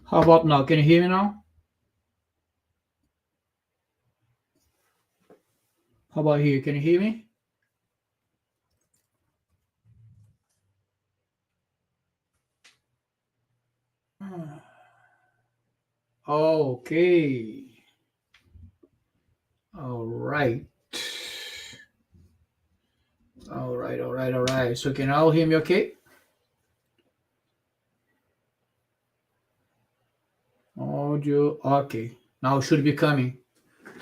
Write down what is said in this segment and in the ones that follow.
How about now? Can you hear me now? How about here? Can you hear me? Okay. All right. All right. All right. All right. So can you all hear me okay? Audio. Okay. Now it should be coming.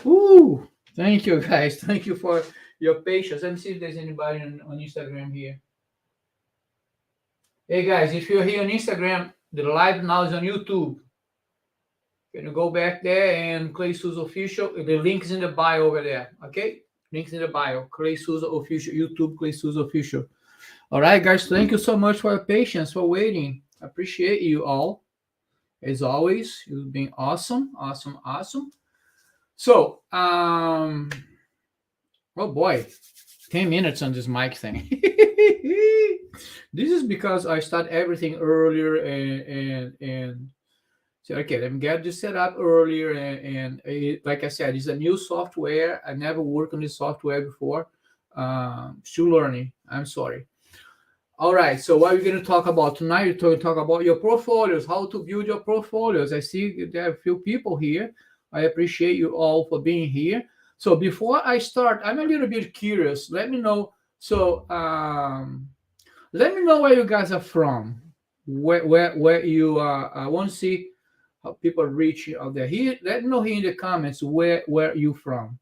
Woo! Thank you guys. Thank you for your patience. Let me see if there's anybody on Instagram here. Hey guys, if you're here on Instagram, the live now is on YouTube. Can you go back there and Clay Souza Official? The link is in the bio over there. Okay? Links in the bio. Clay Souza Official, YouTube, Clay Souza Official. All right, guys. Thank you so much for your patience, for waiting. I appreciate you all. As always, you've been awesome, awesome, awesome. So, oh boy, 10 minutes on this mic thing. This is because I start everything earlier and so, okay, let me get this set up earlier. And it, like I said, it's a new software. I never worked on this software before. Still learning. I'm sorry. All right. So what are we going to talk about tonight? We're going to talk about your portfolios, how to build your portfolios. I see there are a few people here. I appreciate you all for being here. So before I start, I'm a little bit curious. Let me know. So let me know where you guys are from. Where you are. I want to see how people reach out there. Here, let me know here in the comments where you from.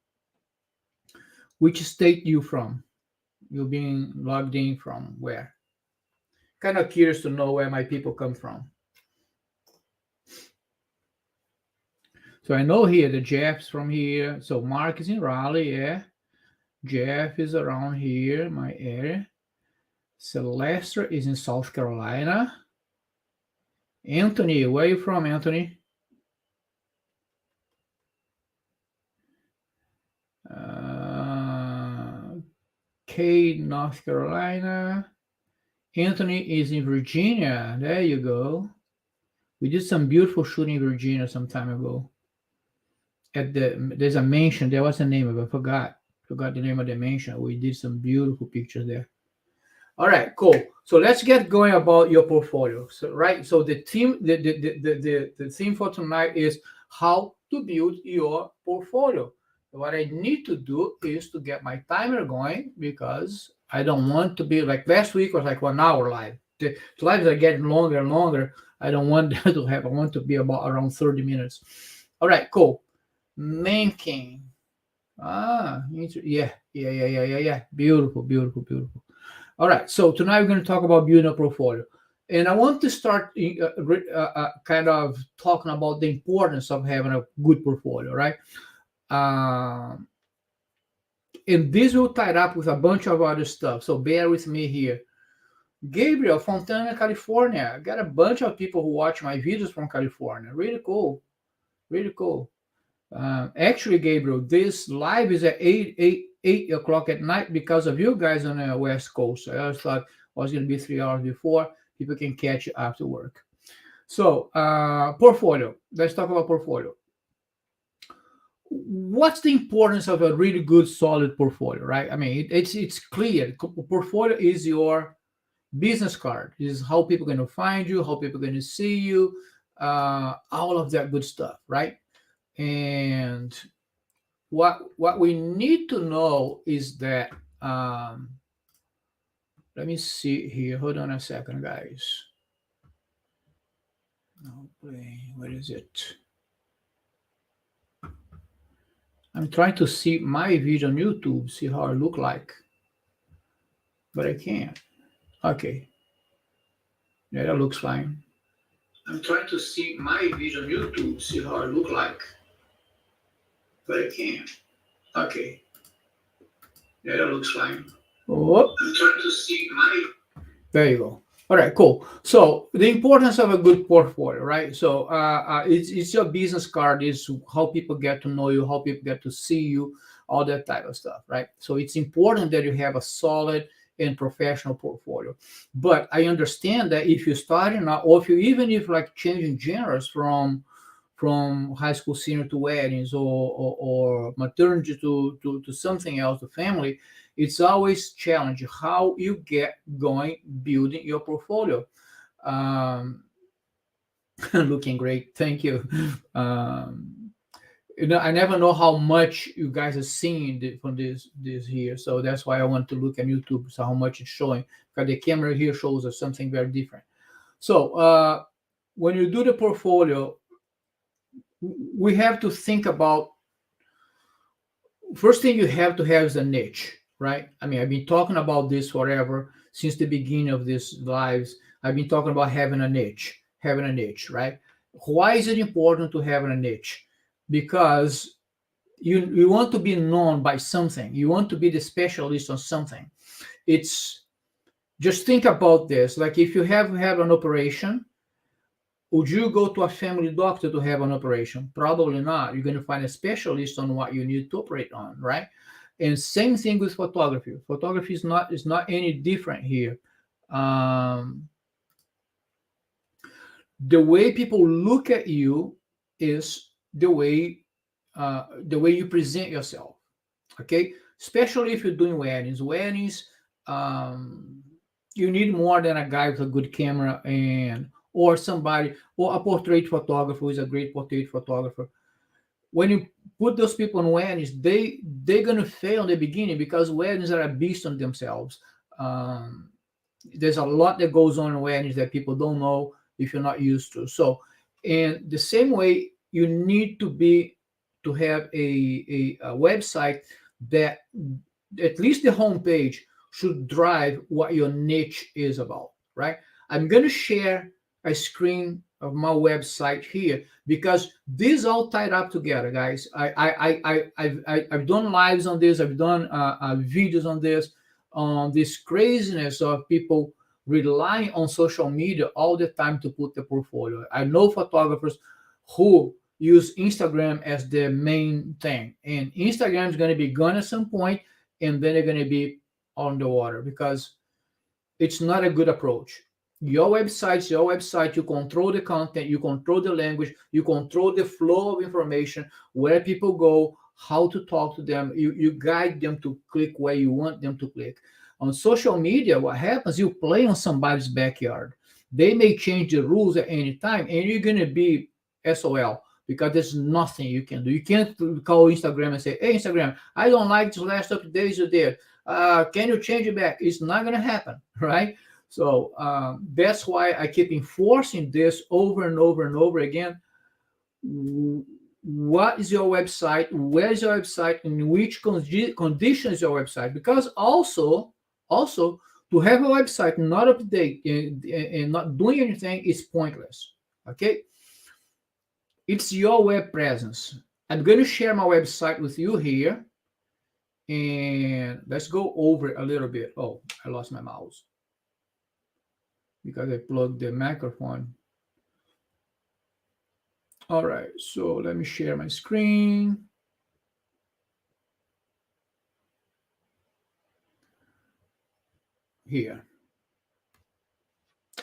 Which state you from? You being logged in from where? Kind of curious to know where my people come from. So I know here the Jeff's from here. So Mark is in Raleigh, yeah. Jeff is around here, my area. Celeste is in South Carolina. Anthony, where are you from, Anthony? Cade, North Carolina. Anthony is in Virginia. There you go. We did some beautiful shooting in Virginia some time ago. There's a mansion there. What's the name of it? I forgot the name of the mansion. We did some beautiful pictures there. All right, cool. So let's get going about your portfolio. So right. So the theme for tonight is how to build your portfolio. What I need to do is to get my timer going because I don't want to be like last week was like 1 hour live. The lives are getting longer and longer. I don't want that to have. I want to be about around 30 minutes. All right, cool. Manking. Yeah. Beautiful. All right, so tonight we're going to talk about building a portfolio. And I want to start kind of talking about the importance of having a good portfolio, right? And this will tie up with a bunch of other stuff. So bear with me here. Gabriel, Fontana, California. I got a bunch of people who watch my videos from California. Really cool. Actually, Gabriel, this live is at 8 o'clock at night because of you guys on the West Coast. I always thought it was going to be 3 hours before. People can catch it after work. So, portfolio. Let's talk about portfolio. What's the importance of a really good, solid portfolio, right? I mean, it's clear. Portfolio is your business card. This is how people are going to find you, how people are going to see you, all of that good stuff, right? And what we need to know is that let me see here. Hold on a second, guys. Where is it? I'm trying to see my video on YouTube, see how I look like, but I can't. Okay. Yeah, that looks fine. I'm trying to see my video on YouTube, see how I look like, but I can't. Okay. Yeah, that looks fine. Oh. I'm trying to see my. There you go. All right, cool. So the importance of a good portfolio, right? So it's your business card. Is how people get to know you, how people get to see you, all that type of stuff, right? So it's important that you have a solid and professional portfolio. But I understand that if you're starting out, or if you even if like changing genres from high school senior to weddings, or maternity to something else, to family, it's always challenging how you get going building your portfolio. Um, looking great, thank you. Um, I never know how much you guys are seeing from this here, so that's why I want to look at YouTube, so how much it's showing, because the camera here shows us something very different. So when you do the portfolio, we have to think about, first thing you have to have is a niche, right? I mean, I've been talking about this forever, since the beginning of these lives. I've been talking about having a niche, right? Why is it important to have a niche? Because you want to be known by something. You want to be the specialist on something. It's, just think about this. Like, if you have an operation, would you go to a family doctor to have an operation? Probably not. You're going to find a specialist on what you need to operate on, right? And same thing with photography. Photography is not any different here. Um, the way people look at you is the way you present yourself. Okay, especially if you're doing weddings. um, you need more than a guy with a good camera, and or somebody, or a portrait photographer who is a great portrait photographer. When you put those people on weddings, they're gonna fail in the beginning, because weddings are a beast on themselves. um, there's a lot that goes on in weddings that people don't know if you're not used to. So, in the same way, you need to have a website that, at least the homepage, should drive what your niche is about, right? I'm going to share a screen of my website here, because these all tied up together, guys. I've done lives on this. I've done videos on this, on this craziness of people relying on social media all the time to put the portfolio. I know photographers who use Instagram as their main thing, and Instagram is going to be gone at some point, and then they're going to be on the water, because it's not a good approach. Your website, you control the content, you control the language, you control the flow of information, where people go, how to talk to them. You guide them to click where you want them to click. On social media, what happens, you play on somebody's backyard. They may change the rules at any time, and you're going to be SOL, because there's nothing you can do. You can't call Instagram and say, hey, Instagram, I don't like the last updates you did. Can you change it back? It's not going to happen, right? So that's why I keep enforcing this over and over and over again. What is your website? Where is your website? In which condition is your website? Because also to have a website not up to date and not doing anything is pointless. Okay, it's your web presence. I'm going to share my website with you here, and let's go over it a little bit. Oh, I lost my mouse because I plugged the microphone. All right, so let me share my screen. Here.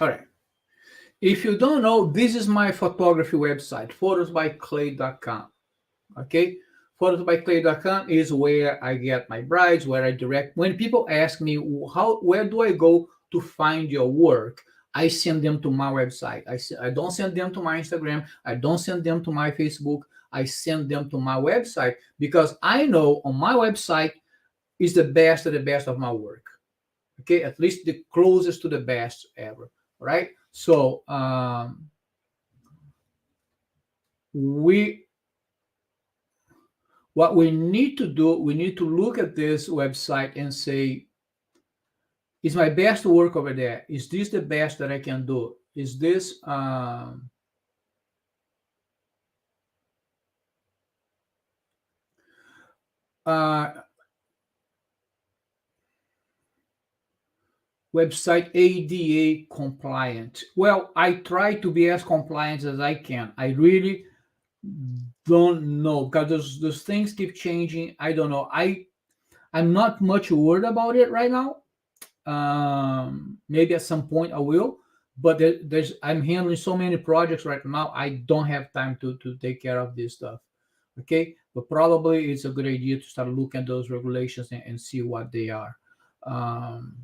All right. If you don't know, this is my photography website, photosbyclay.com. Okay? Photosbyclay.com is where I get my brides, where I direct. When people ask me, where do I go to find your work? I send them to my website. I don't send them to my Instagram. I don't send them to my Facebook. I send them to my website, because I know on my website is the best of the best of my work. Okay, at least the closest to the best ever, right? So what we need to do, we need to look at this website and say, is my best work over there? Is this the best that I can do? Is this website ADA compliant? Well, I try to be as compliant as I can. I really don't know, because those things keep changing. I don't know. I'm not much worried about it right now. Maybe at some point I will, but I'm handling so many projects right now. I don't have time to take care of this stuff. Okay, but probably it's a good idea to start looking at those regulations and see what they are. Um,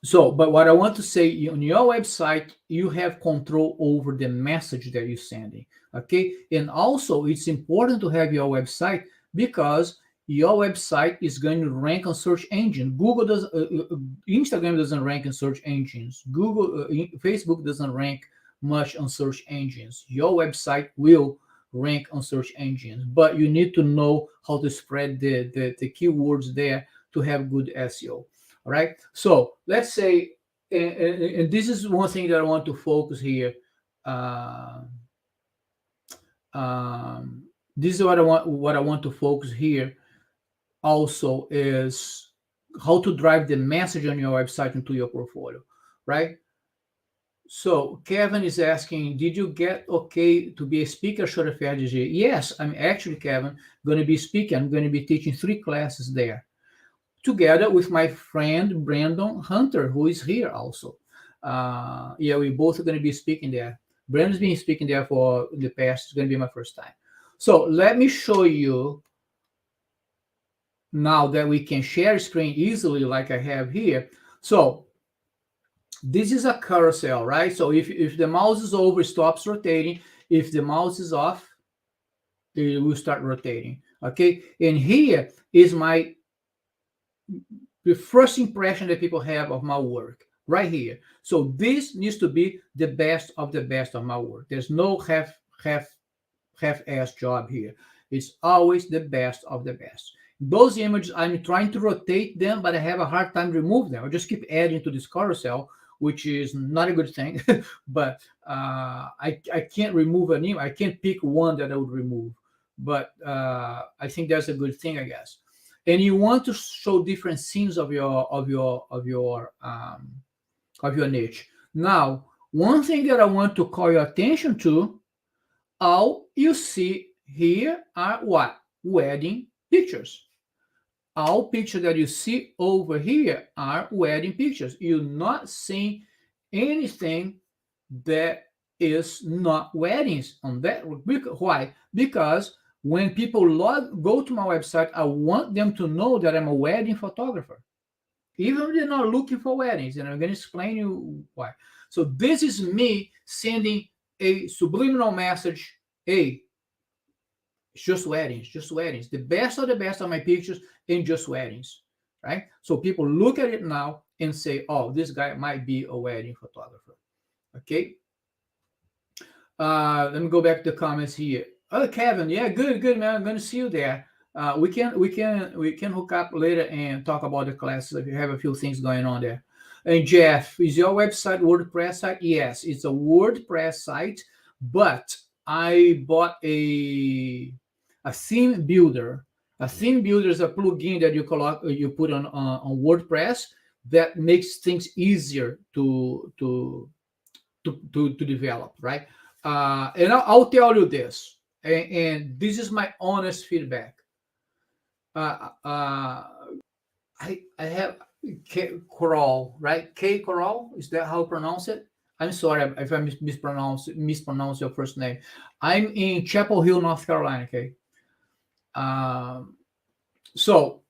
so, but what I want to say, on your website, you have control over the message that you're sending. Okay. And also, it's important to have your website because your website is going to rank on search engine. Instagram doesn't rank in search engines. Facebook doesn't rank much on search engines. Your website will rank on search engines, but you need to know how to spread the keywords there to have good SEO. All right. So let's say, and this is one thing that I want to focus here. Uh, this is what I want to focus here. Also, is how to drive the message on your website into your portfolio, right? So Kevin is asking, did you get okay to be a speaker at FDG? Yes, I'm actually, Kevin, going to be speaking. I'm going to be teaching 3 classes there, together with my friend Brandon Hunter, who is here also. Yeah, we both are going to be speaking there. Brandon's been speaking there for the past. It's going to be my first time. So let me show you now that we can share screen easily, like I have here. So this is a carousel, right? So if the mouse is over, it stops rotating. If the mouse is off, it will start rotating. Okay, and here is the first impression that people have of my work right here. So this needs to be the best of the best of my work. There's no half-ass job here. It's always the best of the best. Those images, I'm trying to rotate them, but I have a hard time remove them. I just keep adding to this carousel, which is not a good thing. But I can't remove an image. I can't pick one that I would remove. But I think that's a good thing, I guess. And you want to show different scenes of your niche. Now, one thing that I want to call your attention to, all you see here are what? Wedding pictures. All pictures that you see over here are wedding pictures. You're not seeing anything that is not weddings on that. Why? Because when people go to my website, I want them to know that I'm a wedding photographer, even if they're not looking for weddings. And I'm going to explain you why. So this is me sending a subliminal message. Hey, it's just weddings, just weddings. The best of the best of my pictures and just weddings, right? So people look at it now and say, oh, this guy might be a wedding photographer. Okay. Let me go back to the comments here. Oh, Kevin, yeah, good, man. I'm going to see you there. We can hook up later and talk about the classes if you have a few things going on there. And Jeff, is your website WordPress site? Yes, it's a WordPress site, but I bought a theme builder. A theme builder is a plugin that you put on WordPress that makes things easier to develop, right? And I'll tell you this, and this is my honest feedback. I have Coral, right? K Coral, is that how you pronounce it? I'm sorry if I mispronounce your first name. I'm in Chapel Hill, North Carolina. Okay. So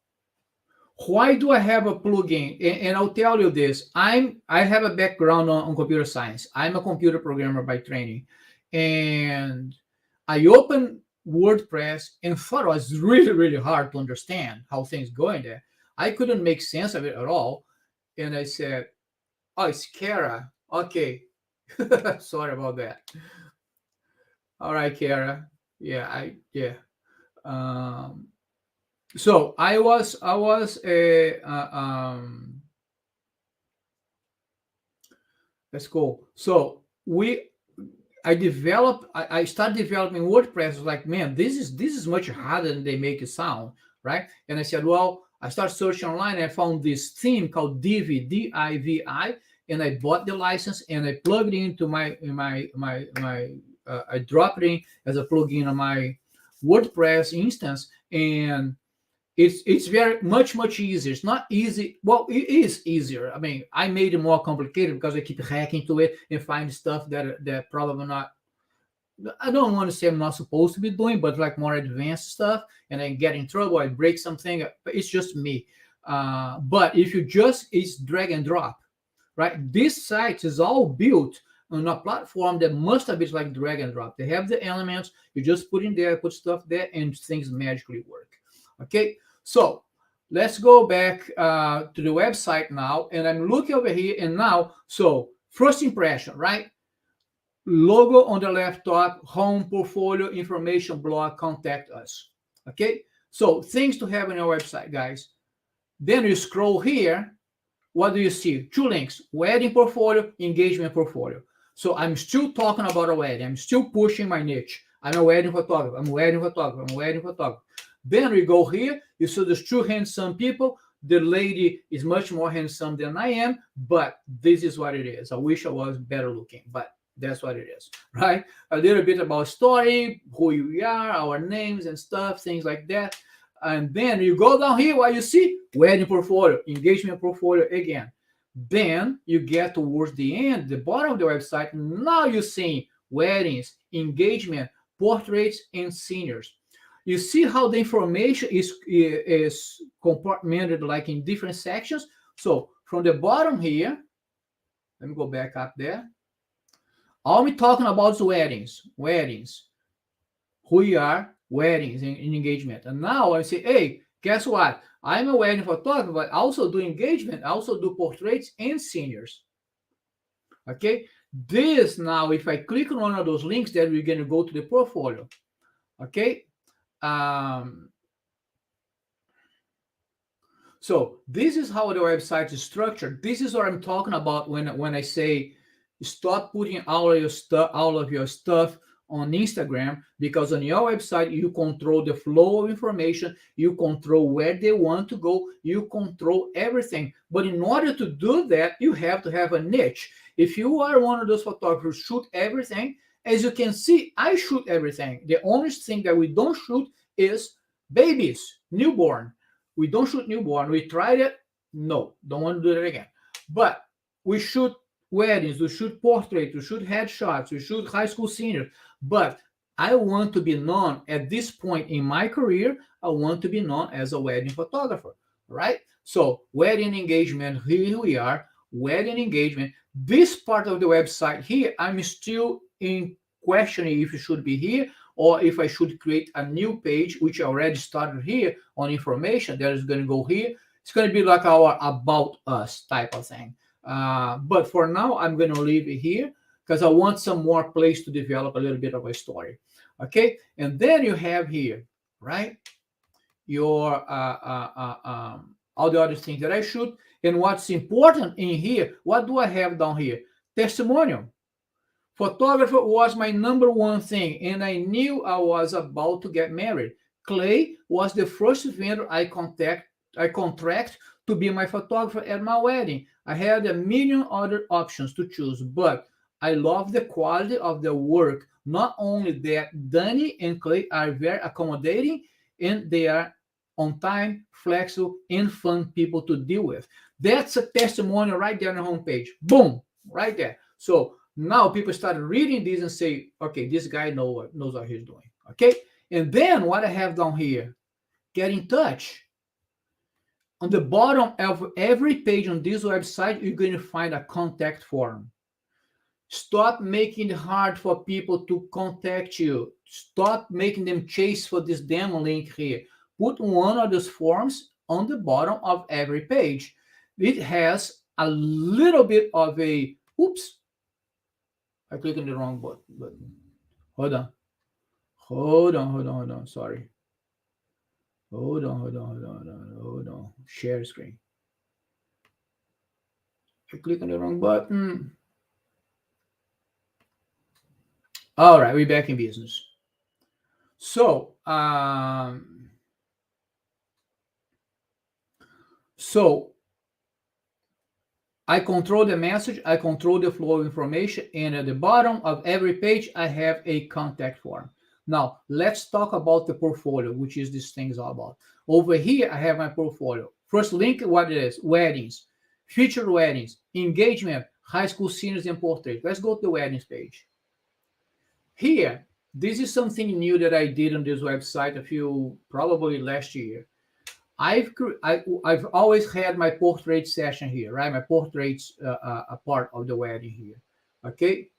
why do I have a plugin? And I'll tell you this. I have a background on computer science. I'm a computer programmer by training, and I opened WordPress and thought it was really, really hard to understand how things go in there. I couldn't make sense of it at all. And I said, oh, it's Kara. Okay. Sorry about that. All right, Kara. Yeah, so I was let's go. So I started developing WordPress. I was like, man, this is much harder than they make it sound, right? And I said, well, I started searching online and I found this theme called Divi, D-I-V-I, and I bought the license and I plugged it into I dropped it in as a plugin on my WordPress instance, and it's very much easier. It's not easy. Well, it is easier. I mean, I made it more complicated because I keep hacking to it and find stuff that probably not. I don't want to say I'm not supposed to be doing, but like more advanced stuff, and I get in trouble, I break something. But it's just me. But if you just it's drag and drop, right? This site is all built on a platform that must have been like drag and drop. They have the elements, you just put in there, put stuff there, and things magically work. Okay, so let's go back to the website now, and I'm looking over here, and now, so first impression, right? Logo on the left top, home, portfolio, information, blog, contact us. Okay, so things to have on your website, guys. Then you scroll here. What do you see? Two links: wedding portfolio, engagement portfolio. So I'm still talking about a wedding. I'm still pushing my niche. I'm a wedding photographer. I'm a wedding photographer. I'm a wedding photographer. Then we go here. You see there's two handsome people. The lady is much more handsome than I am, but this is what it is. I wish I was better looking, but that's what it is, right? A little bit about story, who we are, our names and stuff, things like that. And then you go down here, what you see? Wedding portfolio, engagement portfolio again. Then you get towards the end, the bottom of the website. Now you're seeing weddings, engagement, portraits, and seniors. You see how the information is compartmented like in different sections. So from the bottom here, let me go back up there. All we're talking about is weddings, who we are, weddings and engagement. And now I say, hey, guess what? I'm a wedding photographer, but I also do engagement, I also do portraits and seniors. Okay, this now, if I click on one of those links, then we're going to go to the portfolio. Okay, so this is how the website is structured. This is what I'm talking about when I say stop putting all of your stuff on Instagram, because on your website you control the flow of information, you control where they want to go, you control everything. But in order to do that, you have to have a niche. If you are one of those photographers who shoot everything, as you can see, I shoot everything. The only thing that we don't shoot is babies, newborn. We don't shoot newborn. We tried it. No, don't want to do that again. But we shoot weddings, we shoot portraits, we shoot headshots, we shoot high school seniors. But I want to be known at this point in my career, I want to be known as a wedding photographer, right? So wedding engagement, here we are, wedding engagement. This part of the website here, I'm still in questioning if it should be here or if I should create a new page, which I already started here on information that is going to go here. It's going to be like our about us type of thing. But for now, I'm going to leave it here because I want some more place to develop a little bit of a story. Okay, and then you have here, right, your all the other things that I shoot. And what's important in here, what do I have down here? Testimonial. Photographer was my number one thing, and I knew I was about to get married. Clay was the first vendor I contract to be my photographer at my wedding. I had a million other options to choose, but I love the quality of the work. Not only that, Danny and Clay are very accommodating, and they are on time, flexible, and fun people to deal with. That's a testimonial right there on the homepage. Boom, right there. So now people start reading this and say, okay, this guy knows what he's doing. Okay, and then what I have down here, get in touch. On the bottom of every page on this website, you're going to find a contact form. Stop making it hard for people to contact you. Stop making them chase for this demo link here. Put one of those forms on the bottom of every page. It has a little bit of a, oops, I clicked on the wrong button. Hold on, sorry. Hold on. Share screen. I click on the wrong button. All right, we're back in business. So, I control the message, I control the flow of information, and at the bottom of every page, I have a contact form. Now, let's talk about the portfolio, which is this thing's all about. Over here, I have my portfolio. First link, what it is, weddings, featured weddings, engagement, high school seniors and portraits. Let's go to the weddings page. Here, this is something new that I did on this website probably last year. I've always had my portrait session here, right? My portraits a part of the wedding here. Okay.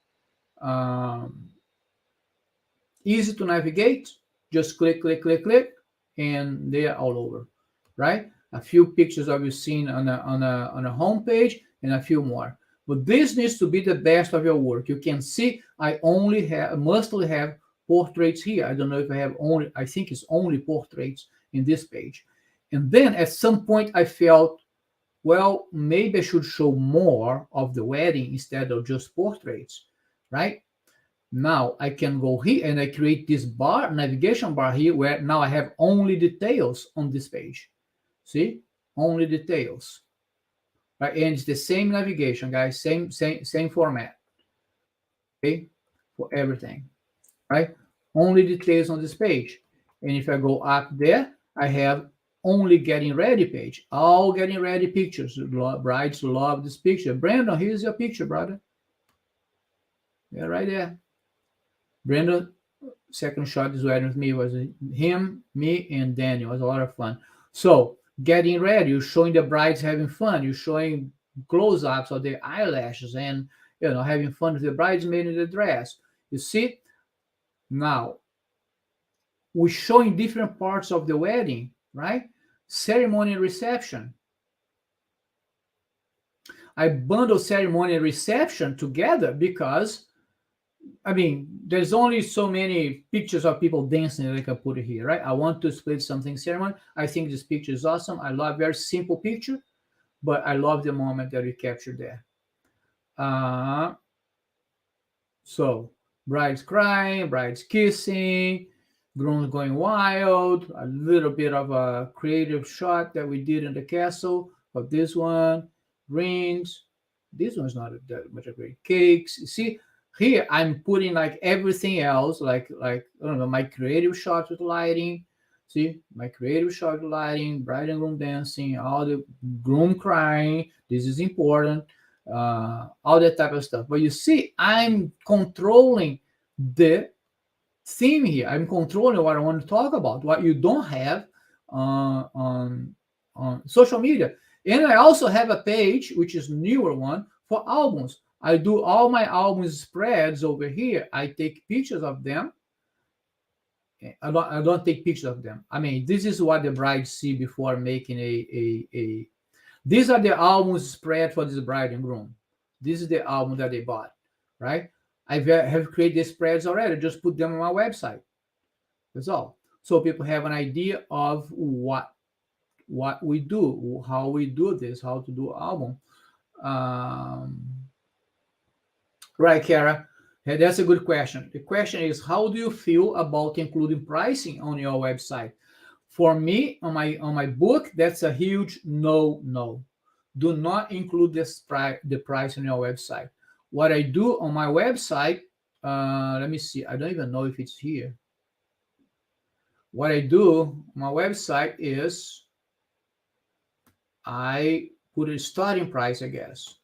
Easy to navigate. Just click, click, click, click, and they are all over, right? A few pictures of you seen on a home page, and a few more. But this needs to be the best of your work. You can see I mostly have portraits here. I don't know if I have only. I think it's only portraits in this page. And then at some point I felt, well, maybe I should show more of the wedding instead of just portraits, right? Now I can go here and I create this navigation bar here, where now I have only details on this page. See, only details, right? And it's the same navigation, guys, same format, okay, for everything, right? Only details on this page. And if I go up there, I have only getting ready page, all getting ready pictures. Brides love this picture. Brandon, here's your picture, brother. Yeah, right there. Brandon, second shot is wedding with me, was him, me, and Daniel. It was a lot of fun. So getting ready, you're showing the brides having fun. You're showing close-ups of their eyelashes and having fun with the bridesmaid in the dress. You see? Now, we're showing different parts of the wedding, right? Ceremony and reception. I bundle ceremony and reception together because, I mean, there's only so many pictures of people dancing that I can put it here, right? I want to split something ceremony. I think this picture is awesome. I love very simple picture, but I love the moment that we captured there. So brides crying, brides kissing, grooms going wild, a little bit of a creative shot that we did in the castle of this one, rings. This one's not that much of great. Cakes. You see, here I'm putting like everything else, like I don't know, my creative shots with lighting. See, my creative shot with lighting, bride and groom dancing, all the groom crying. This is important. All that type of stuff. But you see, I'm controlling the theme here. I'm controlling what I want to talk about, what you don't have on social media. And I also have a page, which is newer one, for albums. I do all my albums spreads over here. I take pictures of them. I don't take pictures of them. I mean, this is what the brides see before making a these are the albums spread for this bride and groom. This is the album that they bought, right? I have created the spreads already. Just put them on my website. That's all. So people have an idea of what we do, how we do this, how to do album. Right, Kara? Yeah, that's a good question. The question is, how do you feel about including pricing on your website? For me, on my book, that's a huge no. Do not include the price on your website. What I do on my website, let me see. I don't even know if it's here. What I do on my website is I put a starting price, I guess.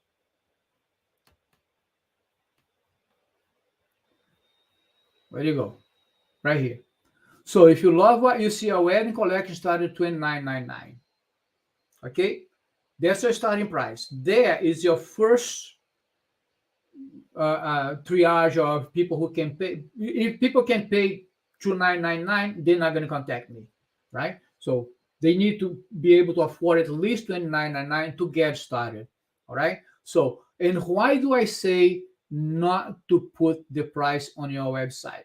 Where do you go? Right here. So if you love what you see, our wedding collection started $29.99. Okay, that's your starting price. There is your first triage of people who can pay. If people can pay $29.99, they're not going to contact me, right? So they need to be able to afford at least $29.99 to get started. All right. So, and why do I say not to put the price on your website?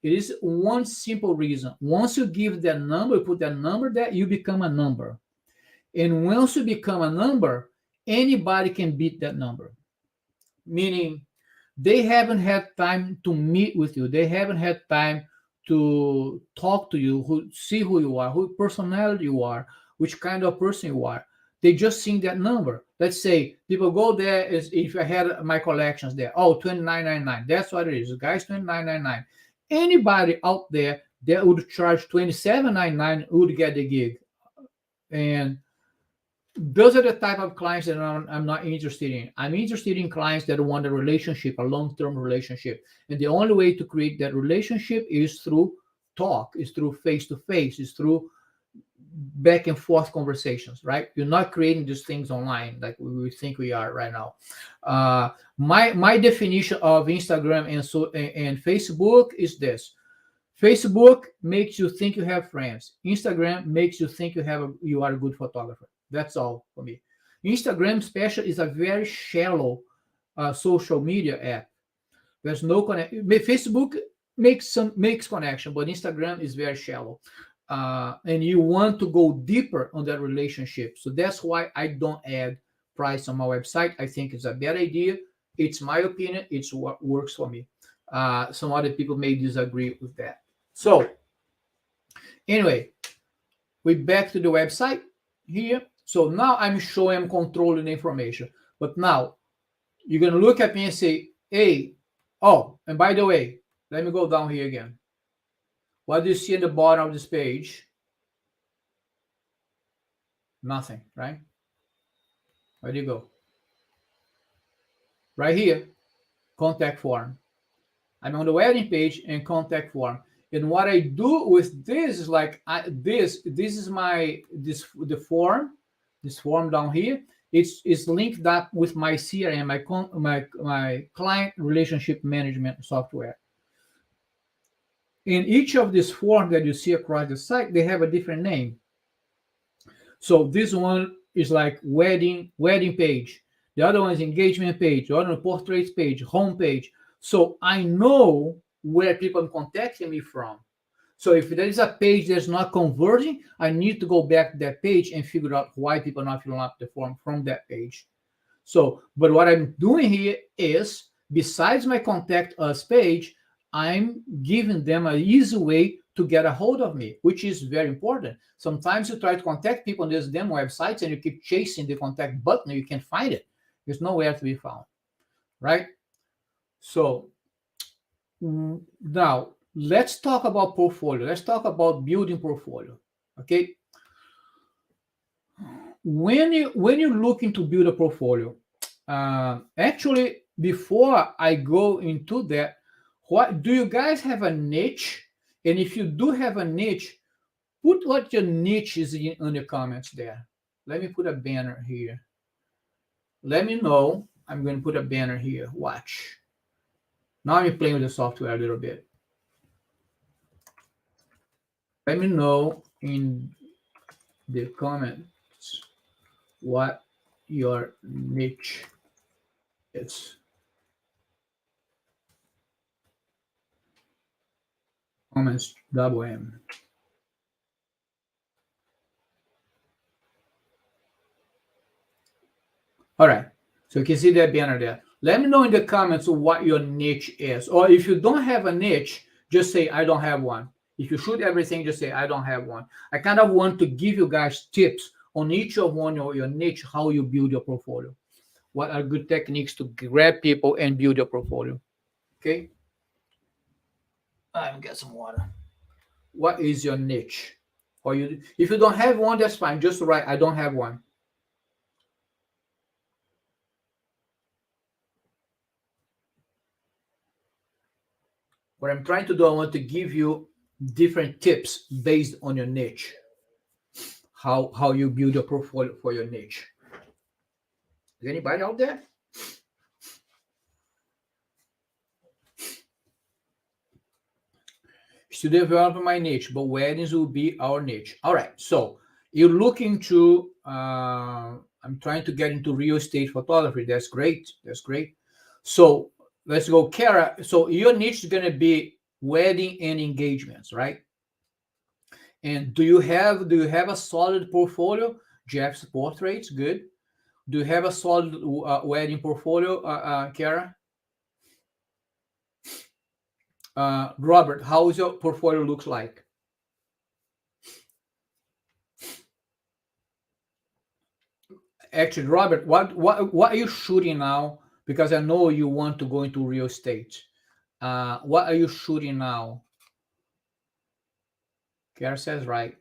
It is one simple reason. Once you give that number, put that number there, you become a number. And once you become a number, anybody can beat that number. Meaning they haven't had time to meet with you. They haven't had time to talk to you, see who you are, who personality you are, which kind of person you are. They just seen that number. Let's say people go there, if I had my collections there, $29.99. That's what it is. Guys, $29.99. Anybody out there that would charge $27.99 would get the gig. And those are the type of clients that I'm not interested in. I'm interested in clients that want a relationship, a long-term relationship. And the only way to create that relationship is through talk, is through face-to-face, is through back and forth conversations, right? You're not creating these things online like we think we are right now. My definition of Instagram and Facebook is this: Facebook makes you think you have friends. Instagram makes you think you are a good photographer. That's all for me. Instagram, especially, is a very shallow social media app. There's no connect. Facebook makes connection, but Instagram is very shallow, and you want to go deeper on that relationship. So that's why I don't add price on my website. I think it's a bad idea. It's my opinion. It's what works for me. Some other people may disagree with that. So anyway, we're back to the website here. So now I'm showing I'm controlling the information. But now you're going to look at me and say, hey, oh, and by the way, let me go down here again. What do you see at the bottom of this page? Nothing, right? Where do you go? Right here, contact form. I'm on the wedding page and contact form. And what I do with this is like this is the form, this form down here. It's linked up with my CRM, my client relationship management software. In each of these forms that you see across the site, they have a different name. So this one is like wedding page. The other one is engagement page. The other one portraits page, home page. So I know where people are contacting me from. So if there is a page that's not converting, I need to go back to that page and figure out why people are not filling out the form from that page. So, but what I'm doing here is, besides my contact us page, I'm giving them an easy way to get a hold of me, which is very important. Sometimes you try to contact people on these damn websites and you keep chasing the contact button and you can't find it. There's nowhere to be found, right? So now let's talk about portfolio. Let's talk about building portfolio. Okay. When you're looking to build a portfolio, actually, before I go into that, what do you guys have a niche? And if you do have a niche, put what your niche is in the comments there. Let me put a banner here. Let me know. I'm going to put a banner here. Watch. Now I'm playing with the software a little bit. Let me know in the comments what your niche is. Comments double M. All right. So you can see that banner there. Let me know in the comments what your niche is. Or if you don't have a niche, just say, I don't have one. If you shoot everything, just say, I don't have one. I kind of want to give you guys tips on each of one or your niche, how you build your portfolio. What are good techniques to grab people and build your portfolio? Okay. I'm gonna get some water. What is your niche? Or if you don't have one, that's fine. Just write, I don't have one. What I'm trying to do, I want to give you different tips based on your niche. How you build your portfolio for your niche. Is anybody out there? To develop my niche, but weddings will be our niche. All right. So you're looking to, I'm trying to get into real estate photography. That's great. That's great. So let's go, Kara. So your niche is going to be wedding and engagements, right? And do you have a solid portfolio? Jeff's portraits, good. Do you have a solid wedding portfolio, Kara? Robert, how is your portfolio looks like? Actually, Robert, what are you shooting now? Because I know you want to go into real estate. What are you shooting now? Kara says right.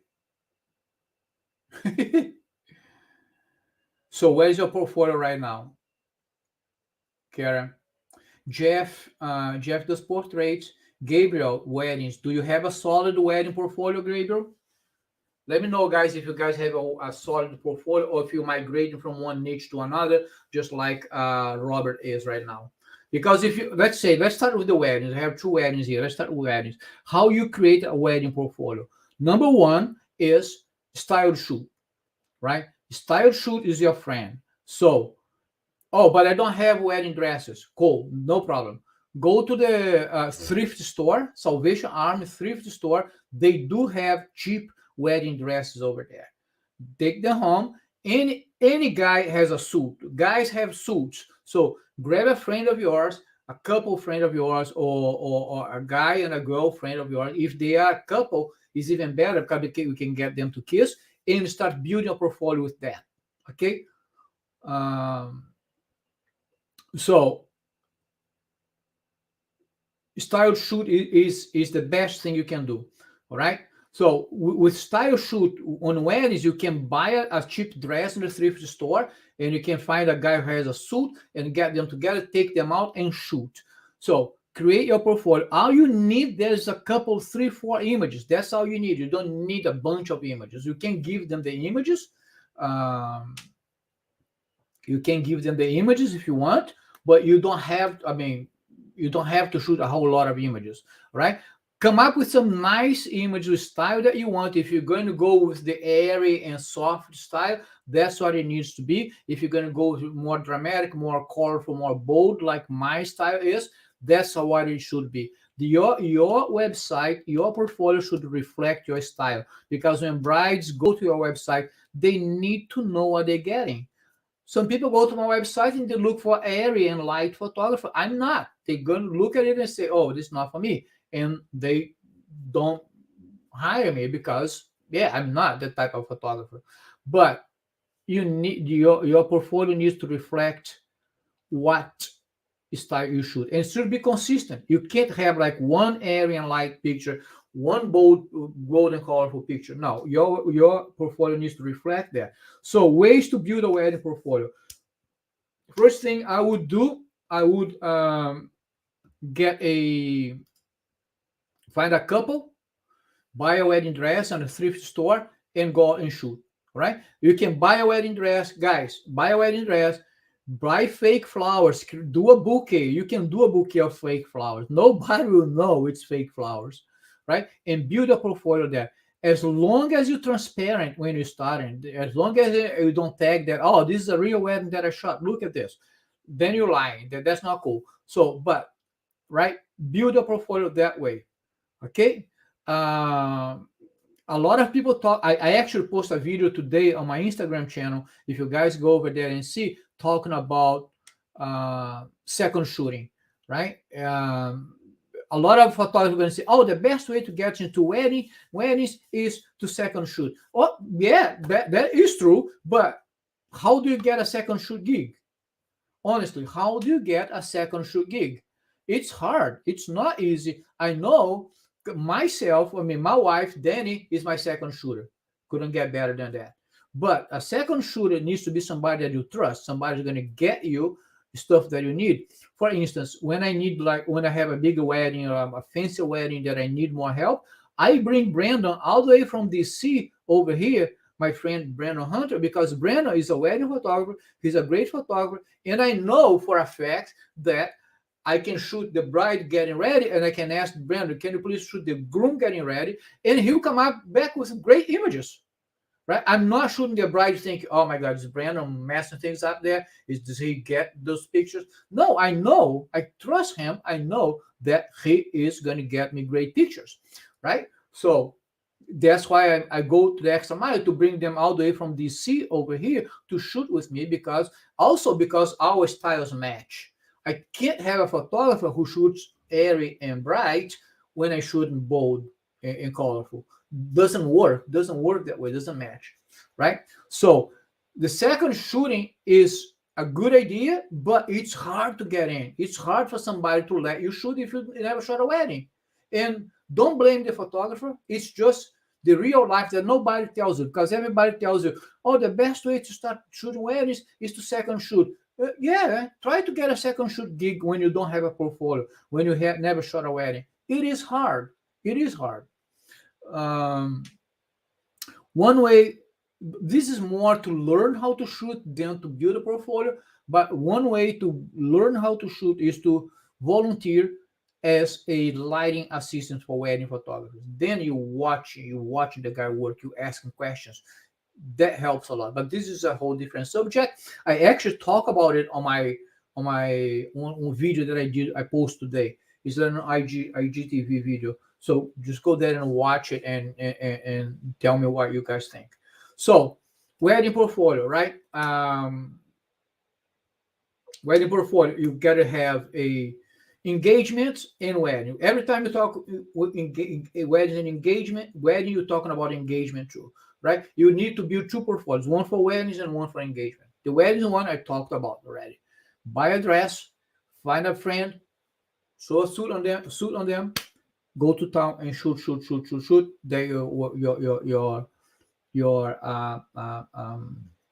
So where's your portfolio right now, Kara? Jeff does portraits. Gabriel, weddings. Do you have a solid wedding portfolio, Gabriel? Let me know, guys, if you guys have a solid portfolio or if you're migrating from one niche to another, just like Robert is right now. Because if you, let's start with the weddings. I have two weddings here. Let's start with weddings. How you create a wedding portfolio. Number one is style shoot, right? Style shoot is your friend. So, oh, but I don't have wedding dresses. Cool, no problem. Go to the thrift store, Salvation Army thrift store. They do have cheap wedding dresses over there. Take them home. Any guy has a suit. Guys have suits. So grab a friend of yours, a couple friend of yours, or a guy and a girl friend of yours. If they are a couple, it's even better because we can get them to kiss and start building a portfolio with that. Okay. Um, so style shoot is the best thing you can do. All right. So with style shoot on weddings, you can buy a cheap dress in the thrift store, and you can find a guy who has a suit and get them together, take them out, and shoot. So create your portfolio. All you need, there's a couple, three, four images. That's all you need. You don't need a bunch of images. You can give them the images. Um, you can give them the images if you want, but you don't have. I mean, you don't have to shoot a whole lot of images, right? Come up with some nice image style that you want. If you're going to go with the airy and soft style, that's what it needs to be. If you're going to go with more dramatic, more colorful, more bold, like my style is, that's what it should be. Your website, your portfolio should reflect your style, because when brides go to your website, they need to know what they're getting. Some people go to my website and they look for airy and light photographer. I'm not. They're going to look at it and say, oh, this is not for me. And they don't hire me because, yeah, I'm not that type of photographer. But you need your portfolio needs to reflect what style you shoot. And it should be consistent. You can't have like one airy and light picture, one bold, golden, colorful picture. No, your portfolio needs to reflect that. So ways to build a wedding portfolio. First thing I would do, I would get a find a couple, buy a wedding dress on a thrift store, and go out and shoot. Right? You can buy a wedding dress, guys. Buy a wedding dress. Buy fake flowers. Do a bouquet. You can do a bouquet of fake flowers. Nobody will know it's fake flowers, right? And build a portfolio there. As long as you're transparent when you're starting, as long as you don't tag that, oh, this is a real wedding that I shot. Look at this. Then you're lying. That's not cool. So, but right, build a portfolio that way. Okay. A lot of people talk. I actually post a video today on my Instagram channel. If you guys go over there and see, talking about second shooting, right? A lot of photographers are going to say, "Oh, the best way to get into weddings is to second shoot." Oh, yeah, that is true. But how do you get a second shoot gig? Honestly, how do you get a second shoot gig? It's hard. It's not easy. I know myself. I mean, my wife, Danny, is my second shooter. Couldn't get better than that. But a second shooter needs to be somebody that you trust, somebody who's going to get you stuff that you need. For instance, when I need, like, when I have a bigger wedding or a fancy wedding that I need more help, I bring Brandon all the way from DC over here, my friend Brandon Hunter, because Brandon is a wedding photographer. He's a great photographer. And I know for a fact that I can shoot the bride getting ready, and I can ask Brandon, can you please shoot the groom getting ready? And he'll come up back with great images. Right? I'm not shooting the bride thinking, oh my God, is Brandon messing things up there? Does he get those pictures? No, I know, I trust him. I know that he is going to get me great pictures, right? So that's why I go to the extra mile to bring them all the way from DC over here to shoot with me, because our styles match. I can't have a photographer who shoots airy and bright when I shoot in bold and colorful. Doesn't work that way. Doesn't match, right? So the second shooting is a good idea, but it's hard to get in. It's hard for somebody to let you shoot if you never shot a wedding. And don't blame the photographer. It's just the real life that nobody tells you, because everybody tells you, oh, the best way to start shooting weddings is to second shoot. Yeah, try to get a second shoot gig when you don't have a portfolio, when you have never shot a wedding. It is hard. It is hard. Um, One way, this is more to learn how to shoot than to build a portfolio. But one way to learn how to shoot is to volunteer as a lighting assistant for wedding photographers. Then you watch the guy work, you ask him questions. That helps a lot. But this is a whole different subject. I actually talk about it on my one video that I post today. It's an IGTV video. So just go there and watch it and tell me what you guys think. So wedding portfolio, right? Wedding portfolio, you gotta have a engagement and wedding. Every time you talk wedding and engagement, wedding, you're talking about engagement too, right? You need to build two portfolios, one for weddings and one for engagement. The weddings one I talked about already. Buy a dress, find a friend, sew a suit on them, go to town and shoot. There your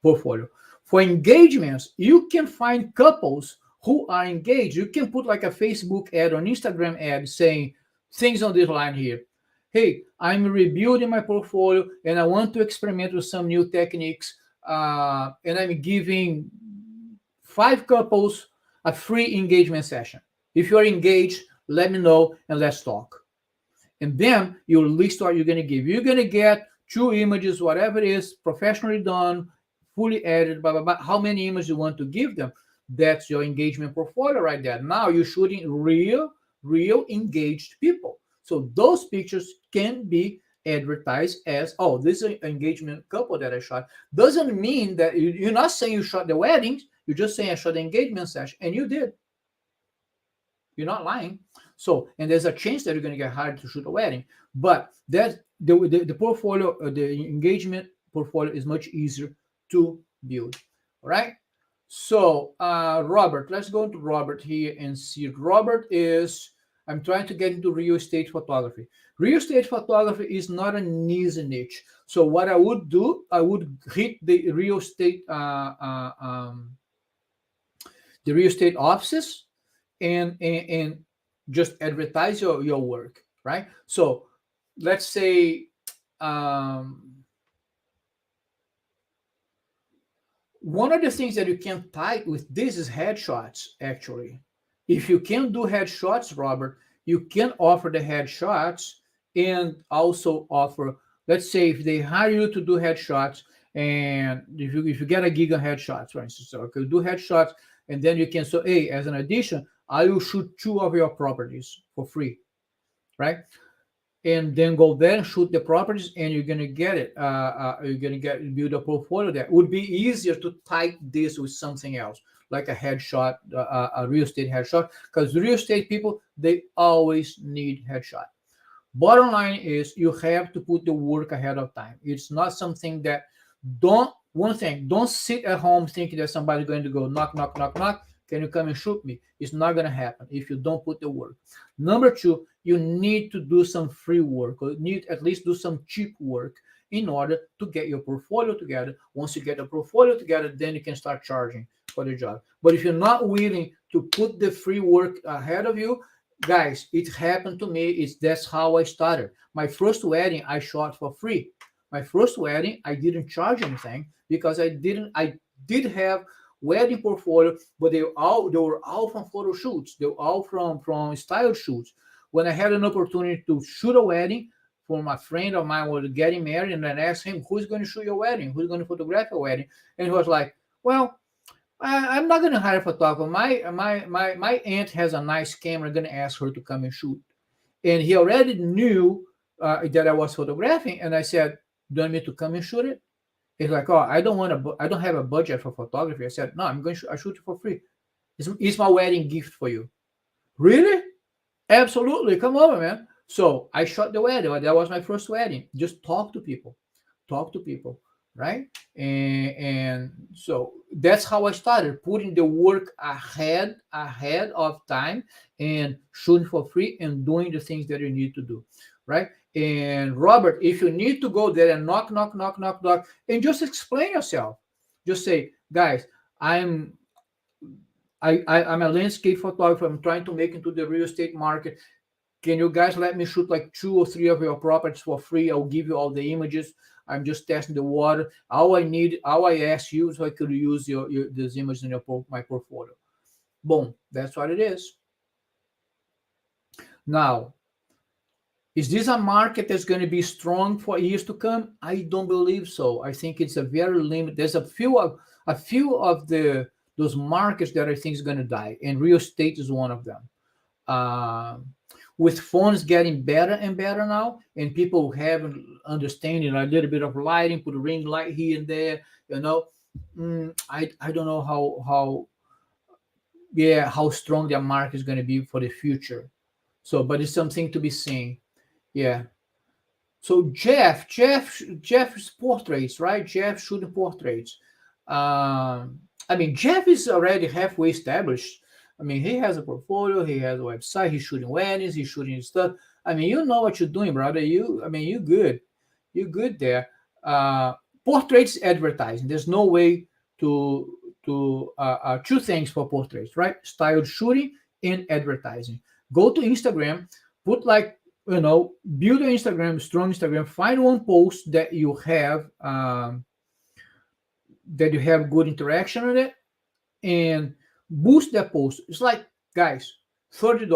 portfolio. For engagements, you can find couples who are engaged. You can put like a Facebook ad or an Instagram ad saying things on this line here. Hey, I'm rebuilding my portfolio and I want to experiment with some new techniques. And I'm giving 5 couples a free engagement session. If you're engaged, let me know and let's talk. And then you list what you're going to give. You're going to get 2 images, whatever it is, professionally done, fully edited, blah, blah, blah. How many images you want to give them? That's your engagement portfolio right there. Now you're shooting real engaged people. So those pictures can be advertised as, oh, this is an engagement couple that I shot. Doesn't mean that you're not saying you shot the weddings. You're just saying I shot the engagement session, and you did. You're not lying. So, and there's a chance that you're going to get hired to shoot a wedding. But that the portfolio, the engagement portfolio is much easier to build. All right. So, Robert, let's go to Robert here and see. Robert is, I'm trying to get into real estate photography. Real estate photography is not an easy niche. So, what I would do, I would hit the real estate offices and just advertise your work, right? So let's say one of the things that you can tie with this is headshots. Actually, if you can do headshots, Robert, you can offer the headshots and also offer, let's say if they hire you to do headshots, and if you get a gig on headshots, for instance, so okay, do headshots, and then you can say, hey, as an addition, I will shoot 2 of your properties for free, right? And then go there and shoot the properties, and you're gonna get it. You're gonna build a portfolio. That would be easier to tie this with something else, like a headshot, a real estate headshot, because real estate people, they always need headshot. Bottom line is you have to put the work ahead of time. It's not something that don't sit at home thinking that somebody's going to go knock, knock, knock, knock. Can you come and shoot me? It's not going to happen if you don't put the work. Number 2, you need to do some free work, or need at least do some cheap work in order to get your portfolio together. Once you get a portfolio together, then you can start charging for the job. But if you're not willing to put the free work ahead of you, guys, it happened to me. That's how I started. My first wedding, I shot for free. My first wedding, I didn't charge anything because I did have wedding portfolio, but they were all from photo shoots. They were all from style shoots. When I had an opportunity to shoot a wedding for my friend of mine was getting married, and I asked him, who's going to shoot your wedding? Who's going to photograph your wedding? And he was like, well, I'm not going to hire a photographer. My aunt has a nice camera. I'm going to ask her to come and shoot. And he already knew that I was photographing, and I said, do you want me to come and shoot it? He's like, oh, I don't have a budget for photography. I said, no, I shoot it for free. It's my wedding gift for you. Really? Absolutely. Come over, man. So I shot the wedding. That was my first wedding. Just talk to people. Talk to people. right? And so that's how I started, putting the work ahead of time, and shooting for free and doing the things that you need to do, right? And Robert, if you need to go there and knock, knock, knock, knock, knock, and just explain yourself, just say, guys, I'm I'm a landscape photographer. I'm trying to make into the real estate market. Can you guys let me shoot like 2 or 3 of your properties for free? I'll give you all the images. I'm just testing the water. All I ask you so I could use your these images in my portfolio. Boom. That's what it is. Now, is this a market that's going to be strong for years to come? I don't believe so. I think it's a very limited. There's a few of the those markets that I think is going to die, and real estate is one of them. Um, with phones getting better and better now, and people having understanding a little bit of lighting, put a ring light here and there, you know, I don't know how strong the market is going to be for the future. So, but it's something to be seen. Yeah. So Jeff's portraits, right? Jeff shooting portraits. I mean, Jeff is already halfway established. I mean, he has a portfolio, he has a website, he's shooting weddings, he's shooting stuff. I mean, you know what you're doing, brother. I mean, you're good there. Portraits advertising. There's no way to two things for portraits, right? Styled shooting and advertising. Go to Instagram, put like build an Instagram, strong Instagram. Find one post that you have good interaction on it, and boost that post. It's like, guys, $30.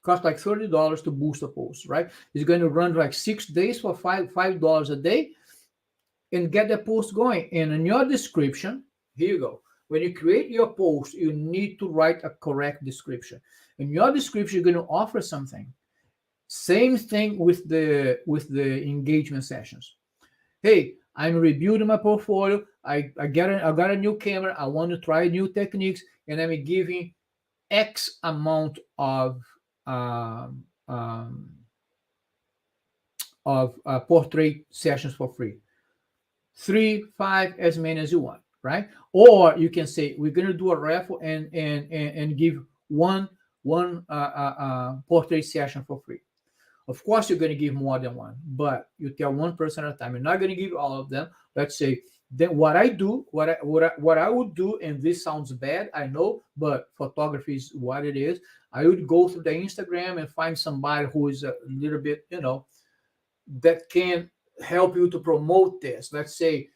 Cost like $30 to boost a post, right? It's going to run like 6 days for $5 a day, and get the post going. And in your description, here you go. When you create your post, you need to write a correct description. In your description, you're going to offer something. Same thing with the engagement sessions. Hey, I'm rebuilding my portfolio. I got a new camera. I want to try new techniques, and I'm giving X amount um, um, of portrait sessions for free. 3, 5, as many as you want, right? Or you can say we're going to do a raffle and give one portrait session for free. Of course, you're going to give more than one, but you tell one person at a time. You're not going to give all of them. Let's say then what I do, what I would do, and this sounds bad, I know, but photography is what it is. I would go through the Instagram and find somebody who is a little bit, that can help you to promote this. Let's say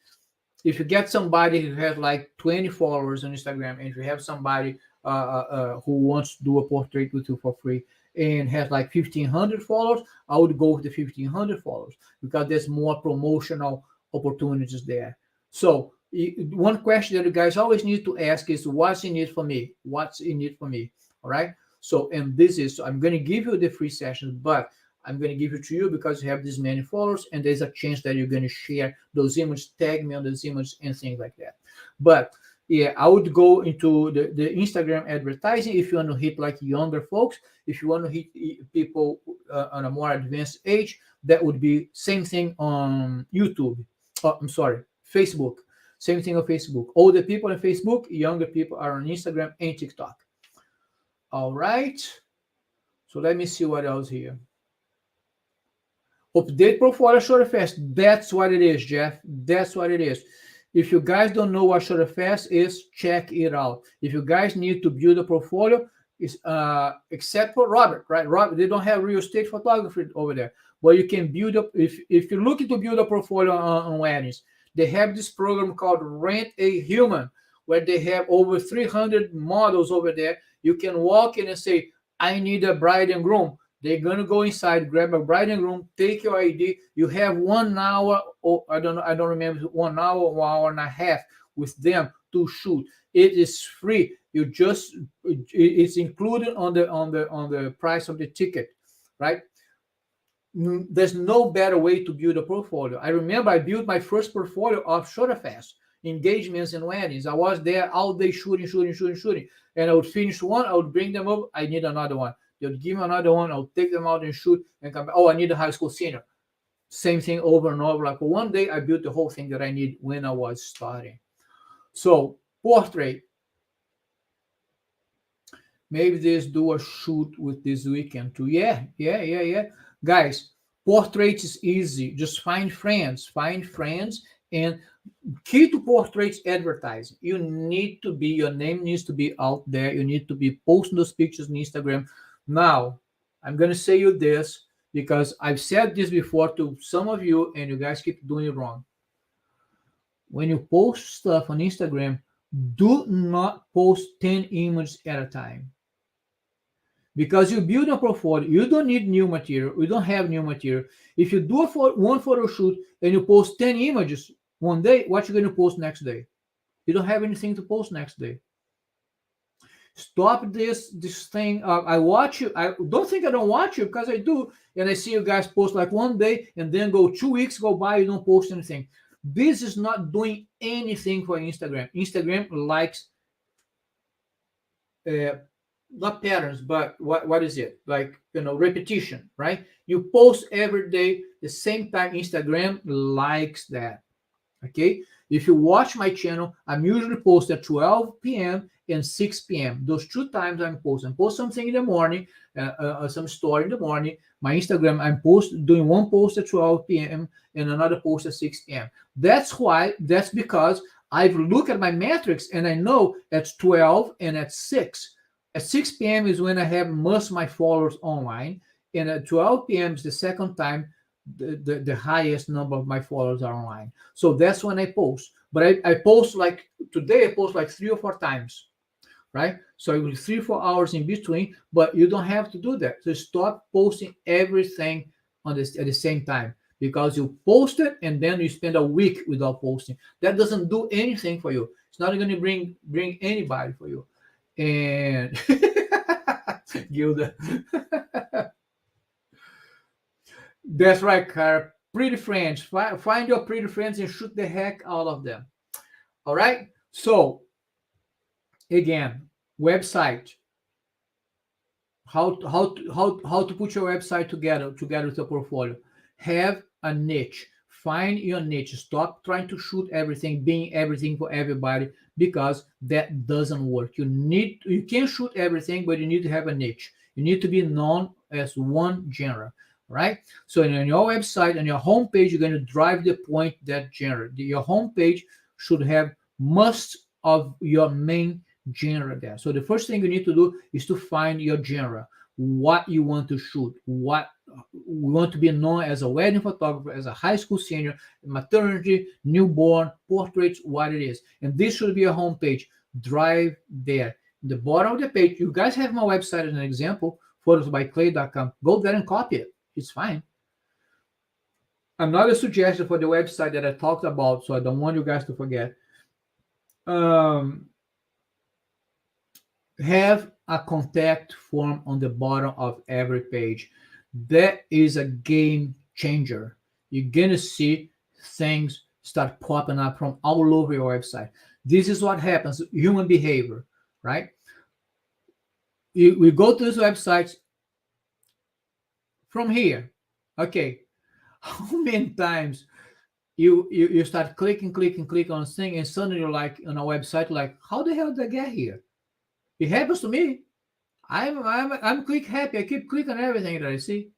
if you get somebody who has like 20 followers on Instagram, and if you have somebody who wants to do a portrait with you for free and has like 1,500 followers, I would go with the 1,500 followers because there's more promotional opportunities there. So one question that you guys always need to ask is, what's in it for me? What's in it for me? All right. So, and this is, so I'm going to give you the free sessions, but I'm going to give it to you because you have this many followers, and there's a chance that you're going to share those images, tag me on those images, and things like that. But yeah, I would go into the Instagram advertising if you want to hit like younger folks. If you want to hit people on a more advanced age, that would be same thing on YouTube. Oh, I'm sorry, Facebook. Same thing on Facebook. Older people on Facebook, younger people are on Instagram and TikTok. All right. So let me see what else here. Update portfolio Shutter Fest. That's what it is, Jeff. That's what it is. If you guys don't know what Shutter Fest is, check it out. If you guys need to build a portfolio, is except for Robert, right? Robert, they don't have real estate photography over there, but you can build up. If you're looking to build a portfolio on weddings, they have this program called Rent a Human, where they have over 300 models over there. You can walk in and say, I need a bride and groom. They're gonna go inside, grab a bride and groom, take your ID. You have 1 hour, or I don't remember, 1 hour or 1 hour and a half with them to shoot. It is free. It's included on the price of the ticket, right? There's no better way to build a portfolio. I remember I built my first portfolio of Shutterfest engagements and weddings. I was there all day shooting, and I would finish one. I would bring them up. I need another one. They would give me another one. I would take them out and shoot and come back. Oh, I need a high school senior. Same thing over and over. Like one day I built the whole thing that I need when I was starting. So portrait, maybe this do a shoot with this weekend too. Yeah. Guys, portraits is easy. Just find friends, and key to portraits advertising. You need to be, your name needs to be out there. You need to be posting those pictures on Instagram. Now, I'm gonna say you this because I've said this before to some of you, and you guys keep doing it wrong. When you post stuff on Instagram, do not post 10 images at a time, because you build a portfolio. You don't need new material. You don't have new material. If you do one photo shoot and you post 10 images one day, what you going to post next day? You don't have anything to post next day. Stop this thing. I watch you. I don't think I don't watch you, because I do, and I see you guys post like one day, and then 2 weeks go by, you don't post anything. This is not doing anything for Instagram. Instagram likes uh, not patterns, but what is it, like, repetition, right? You post every day the same time. Instagram likes that. Okay, if you watch my channel, I'm usually post at 12 p.m. and 6 p.m. Those two times I'm posting. Post something in the morning, some story in the morning. My Instagram, I'm doing one post at 12 p.m. and another post at 6 p.m. That's because I've looked at my metrics, and I know at 12 and at 6. At 6 p.m. is when I have most of my followers online, and at 12 p.m. is the second time the highest number of my followers are online. So that's when I post. But I post, like today, I post like 3 or 4 times, right? So it will 3 or 4 hours in between, but you don't have to do that. So stop posting everything at the same time, because you post it and then you spend a week without posting. That doesn't do anything for you. It's not going to bring anybody for you. And Gilda. That's right, Cara. Pretty friends. Find your pretty friends and shoot the heck out of them. All right. So again, website. How to put your website together with your portfolio. Have a niche. Find your niche. Stop trying to shoot everything, being everything for everybody, because that doesn't work. You can shoot everything, but you need to have a niche. You need to be known as one genre, right? So on your website, on your homepage, you're going to drive the point that genre. Your homepage should have most of your main genre there. So the first thing you need to do is to find your genre, what you want to shoot, what we want to be known as a wedding photographer, as a high school senior, maternity, newborn, portraits, what it is. And this should be a homepage. Drive there. The bottom of the page, you guys have my website as an example, photosbyclay.com. Go there and copy it. It's fine. Another suggestion for the website that I talked about, so I don't want you guys to forget. Have a contact form on the bottom of every page. That is a game changer. You're gonna see things start popping up from all over your website. This is what happens, human behavior, right? We go to these websites from here. Okay, how many times you start clicking on this thing, and suddenly you're like on a website, like, how the hell did I get here? It happens to me. I'm click happy. I keep clicking on everything that I see,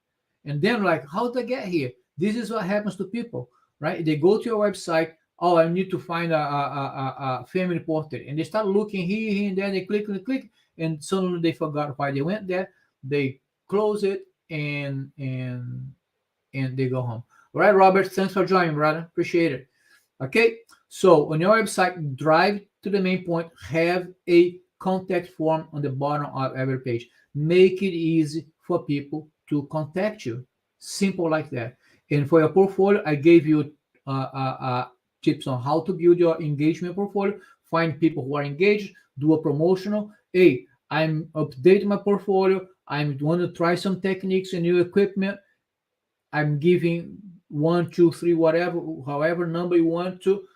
and then like, how did I get here? This is what happens to people, right? They go to your website. Oh, I need to find a family portrait, and they start looking here and there. They click, and suddenly they forgot why they went there. They close it, and they go home. All right, Robert. Thanks for joining, brother. Appreciate it. Okay, so on your website, drive to the main point. Have a contact form on the bottom of every page. Make it easy for people to contact you. Simple like that. And for your portfolio, I gave you tips on how to build your engagement portfolio. Find people who are engaged, do a promotional. Hey, I'm updating my portfolio. I want to try some techniques and new equipment. I'm giving 1, 2, 3, whatever, however number you want to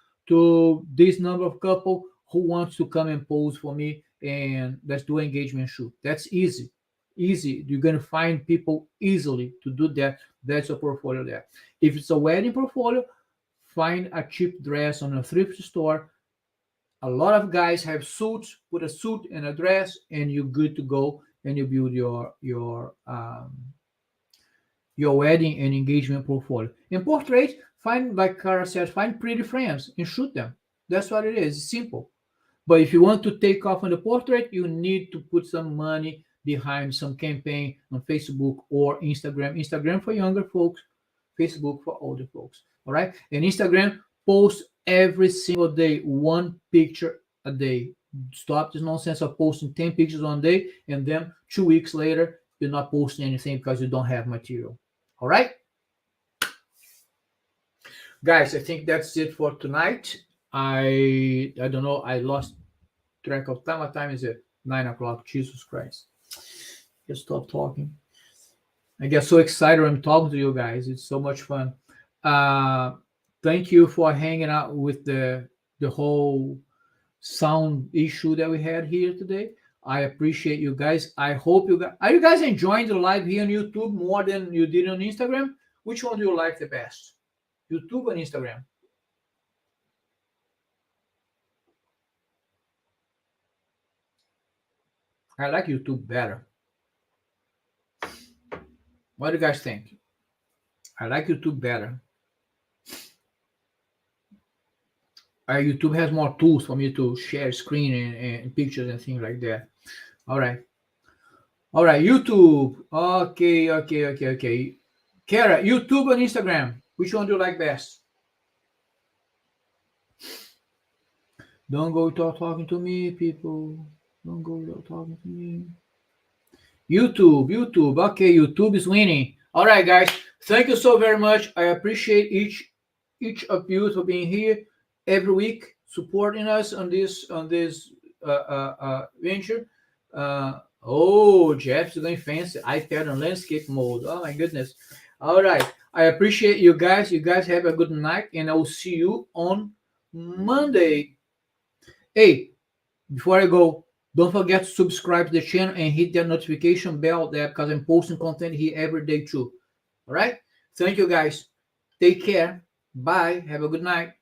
this number of couple who wants to come and pose for me, and let's do an engagement shoot. That's easy. Easy. You're going to find people easily to do that. That's a portfolio there. If it's a wedding portfolio, find a cheap dress on a thrift store. A lot of guys have suits. Put a suit and a dress, and you're good to go. And you build your wedding and engagement portfolio. In portrait, find, like Cara said, find pretty friends and shoot them. That's what it is. It's simple. But if you want to take off on the portrait, you need to put some money behind some campaign on Facebook or Instagram. Instagram for younger folks, Facebook for older folks. All right. And Instagram, post every single day, one picture a day. Stop this nonsense of posting 10 pictures one day and then 2 weeks later, you're not posting anything because you don't have material. All right. Guys, I think that's it for tonight. I don't know. I lost track of time. What time is it? 9 o'clock. Jesus Christ. Just stop talking. I get so excited when I'm talking to you guys. It's so much fun. Uh, Thank you for hanging out with the whole sound issue that we had here today. I appreciate you guys. I hope you guys are you guys enjoying the live here on YouTube more than you did on Instagram? Which one do you like the best? YouTube and Instagram? I like YouTube better. What do you guys think? I like YouTube better. YouTube has more tools for me to share screen and pictures and things like that. All right. All right. YouTube. Okay. Kara, YouTube and Instagram. Which one do you like best? Don't go talking to me, people. Don't go talking to me. YouTube. Okay, YouTube is winning. All right, guys. Thank you so very much. I appreciate each of you for being here every week, supporting us on this venture. Jeff's going fancy. iPad on landscape mode. Oh my goodness. All right. I appreciate you guys. You guys have a good night, and I will see you on Monday. Hey, before I go, don't forget to subscribe to the channel and hit that notification bell there because I'm posting content here every day too. All right. Thank you guys. Take care. Bye. Have a good night.